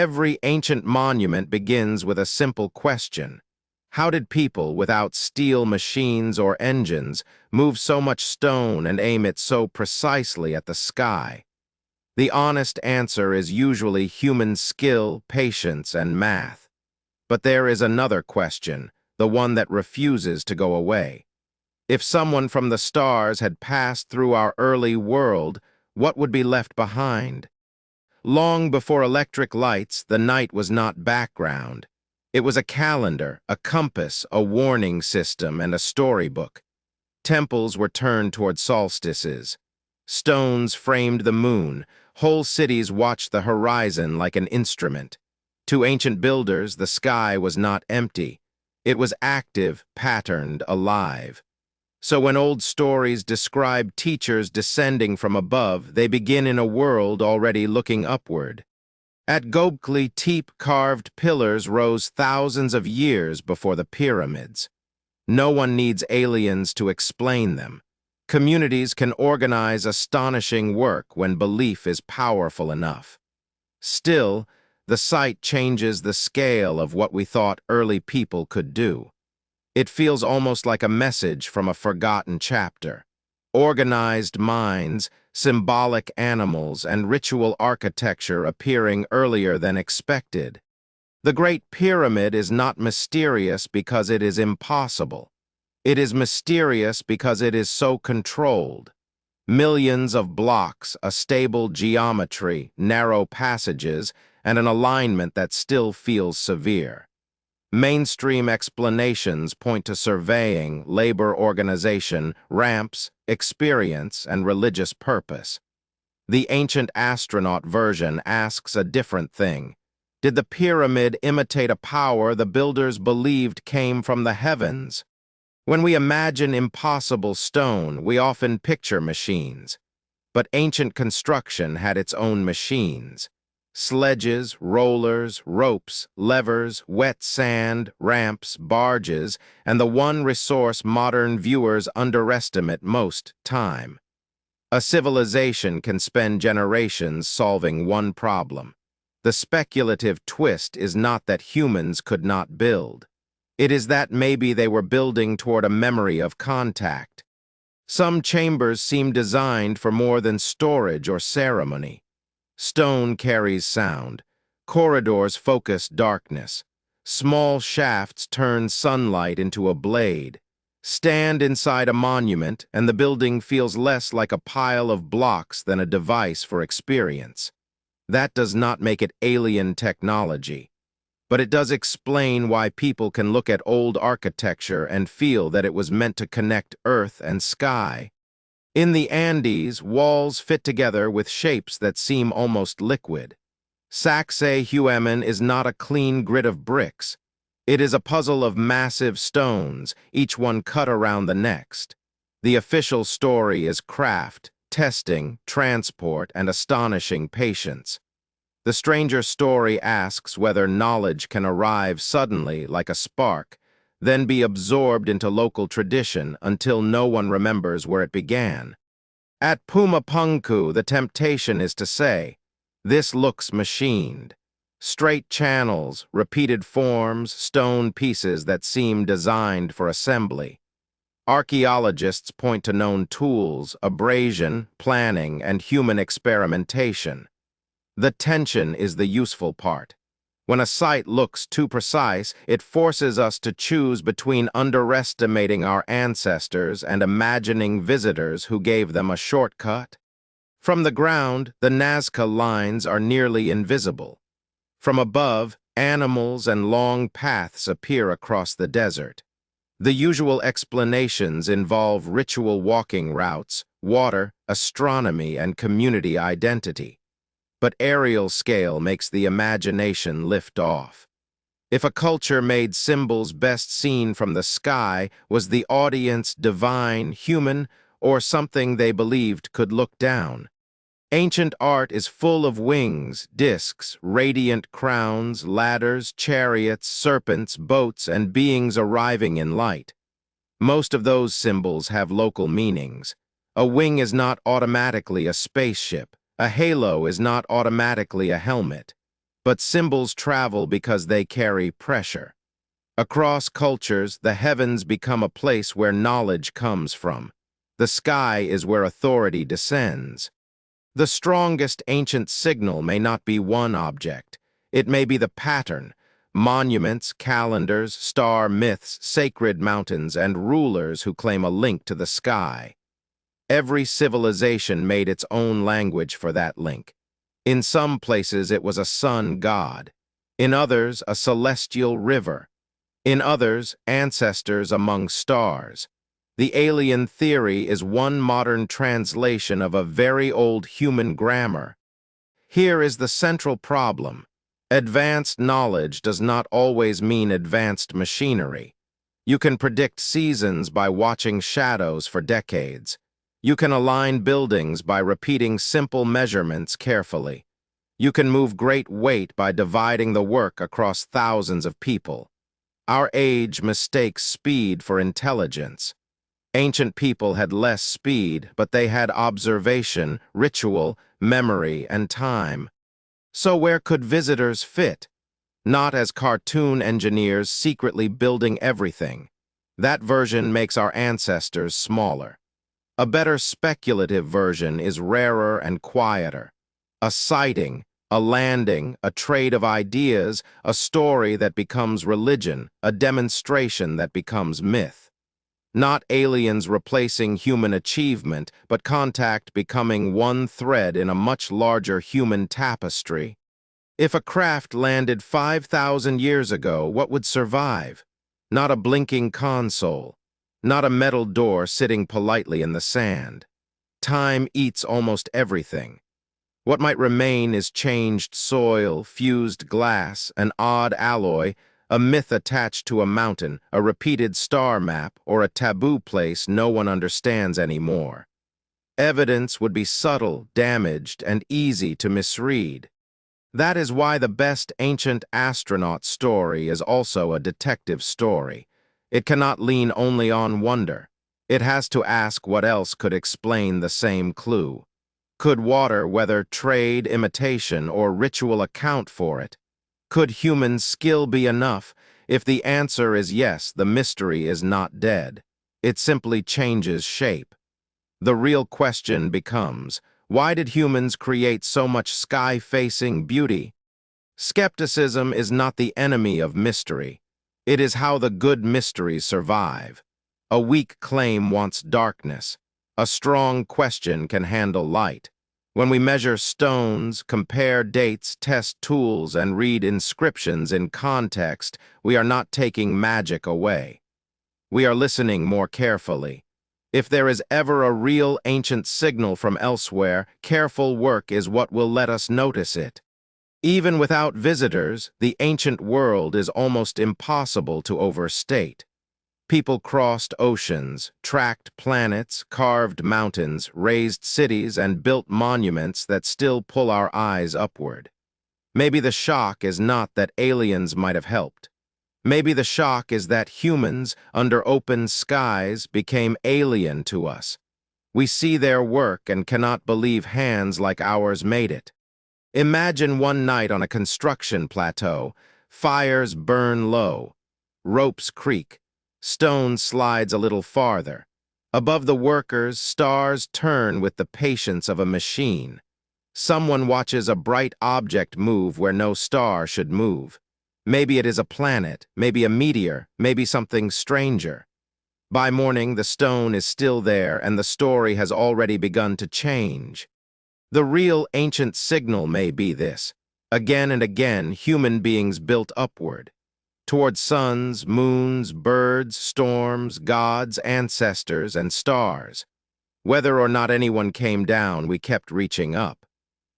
Every ancient monument begins with a simple question. How did people without steel machines or engines move so much stone and aim it so precisely at the sky? The honest answer is usually human skill, patience, and math. But there is another question, the one that refuses to go away. If someone from the stars had passed through our early world, what would be left behind? Long before electric lights, the night was not background. It was a calendar, a compass, a warning system, and a storybook. Temples were turned toward solstices. Stones framed the moon. Whole cities watched the horizon like an instrument. To ancient builders, the sky was not empty. It was active, patterned, alive. So when old stories describe teachers descending from above, they begin in a world already looking upward. At Göbekli Tepe, carved pillars rose thousands of years before the pyramids. No one needs aliens to explain them. Communities can organize astonishing work when belief is powerful enough. Still, the site changes the scale of what we thought early people could do. It feels almost like a message from a forgotten chapter. Organized minds, symbolic animals, and ritual architecture appearing earlier than expected. The Great Pyramid is not mysterious because it is impossible. It is mysterious because it is so controlled. Millions of blocks, a stable geometry, narrow passages, and an alignment that still feels severe. Mainstream explanations point to surveying, labor organization, ramps, experience, and religious purpose. The ancient astronaut version asks a different thing. Did the pyramid imitate a power the builders believed came from the heavens? When we imagine impossible stone, we often picture machines. But ancient construction had its own machines. Sledges, rollers, ropes, levers, wet sand, ramps, barges, and the one resource modern viewers underestimate most: time. A civilization can spend generations solving one problem. The speculative twist is not that humans could not build. It is that maybe they were building toward a memory of contact. Some chambers seem designed for more than storage or ceremony. Stone carries sound. Corridors focus darkness. Small shafts turn sunlight into a blade. Stand inside a monument, and the building feels less like a pile of blocks than a device for experience. That does not make it alien technology, but it does explain why people can look at old architecture and feel that it was meant to connect earth and sky. In the Andes, walls fit together with shapes that seem almost liquid. Sacsayhuaman is not a clean grid of bricks. It is a puzzle of massive stones, each one cut around the next. The official story is craft, testing, transport, and astonishing patience. The stranger story asks whether knowledge can arrive suddenly like a spark, then be absorbed into local tradition until no one remembers where it began. At Pumapunku, the temptation is to say, this looks machined. Straight channels, repeated forms, stone pieces that seem designed for assembly. Archaeologists point to known tools, abrasion, planning, and human experimentation. The tension is the useful part. When a site looks too precise, it forces us to choose between underestimating our ancestors and imagining visitors who gave them a shortcut. From the ground, the Nazca lines are nearly invisible. From above, animals and long paths appear across the desert. The usual explanations involve ritual walking routes, water, astronomy, and community identity. But aerial scale makes the imagination lift off. If a culture made symbols best seen from the sky, was the audience divine, human, or something they believed could look down? Ancient art is full of wings, discs, radiant crowns, ladders, chariots, serpents, boats, and beings arriving in light. Most of those symbols have local meanings. A wing is not automatically a spaceship. A halo is not automatically a helmet. But symbols travel because they carry pressure. Across cultures, the heavens become a place where knowledge comes from. The sky is where authority descends. The strongest ancient signal may not be one object. It may be the pattern. Monuments, calendars, star myths, sacred mountains, and rulers who claim a link to the sky. Every civilization made its own language for that link. In some places it was a sun god. In others, a celestial river. In others, ancestors among stars. The alien theory is one modern translation of a very old human grammar. Here is the central problem. Advanced knowledge does not always mean advanced machinery. You can predict seasons by watching shadows for decades. You can align buildings by repeating simple measurements carefully. You can move great weight by dividing the work across thousands of people. Our age mistakes speed for intelligence. Ancient people had less speed, but they had observation, ritual, memory, and time. So where could visitors fit? Not as cartoon engineers secretly building everything. That version makes our ancestors smaller. A better speculative version is rarer and quieter. A sighting, a landing, a trade of ideas, a story that becomes religion, a demonstration that becomes myth. Not aliens replacing human achievement, but contact becoming one thread in a much larger human tapestry. If a craft landed 5,000 years ago, what would survive? Not a blinking console. Not a metal door sitting politely in the sand. Time eats almost everything. What might remain is changed soil, fused glass, an odd alloy, a myth attached to a mountain, a repeated star map, or a taboo place no one understands anymore. Evidence would be subtle, damaged, and easy to misread. That is why the best ancient astronaut story is also a detective story. It cannot lean only on wonder. It has to ask what else could explain the same clue. Could water, whether trade, imitation, or ritual account for it? Could human skill be enough? If the answer is yes, the mystery is not dead. It simply changes shape. The real question becomes, why did humans create so much sky-facing beauty? Skepticism is not the enemy of mystery. It is how the good mysteries survive. A weak claim wants darkness. A strong question can handle light. When we measure stones, compare dates, test tools, and read inscriptions in context, we are not taking magic away. We are listening more carefully. If there is ever a real ancient signal from elsewhere, careful work is what will let us notice it. Even without visitors, the ancient world is almost impossible to overstate. People crossed oceans, tracked planets, carved mountains, raised cities, and built monuments that still pull our eyes upward. Maybe the shock is not that aliens might have helped. Maybe the shock is that humans, under open skies, became alien to us. We see their work and cannot believe hands like ours made it. Imagine one night on a construction plateau. Fires burn low. Ropes creak. Stone slides a little farther. Above the workers, stars turn with the patience of a machine. Someone watches a bright object move where no star should move. Maybe it is a planet, maybe a meteor, maybe something stranger. By morning, the stone is still there and the story has already begun to change. The real ancient signal may be this. Again and again, human beings built upward. Toward suns, moons, birds, storms, gods, ancestors, and stars. Whether or not anyone came down, we kept reaching up.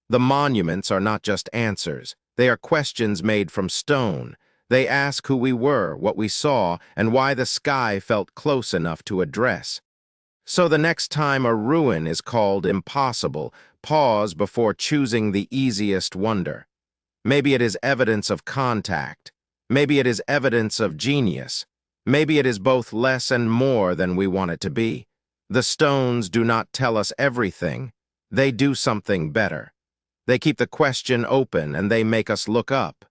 The monuments are not just answers. They are questions made from stone. They ask who we were, what we saw, and why the sky felt close enough to address. So the next time a ruin is called impossible, pause before choosing the easiest wonder. Maybe it is evidence of contact. Maybe it is evidence of genius. Maybe it is both less and more than we want it to be. The stones do not tell us everything. They do something better. They keep the question open and they make us look up.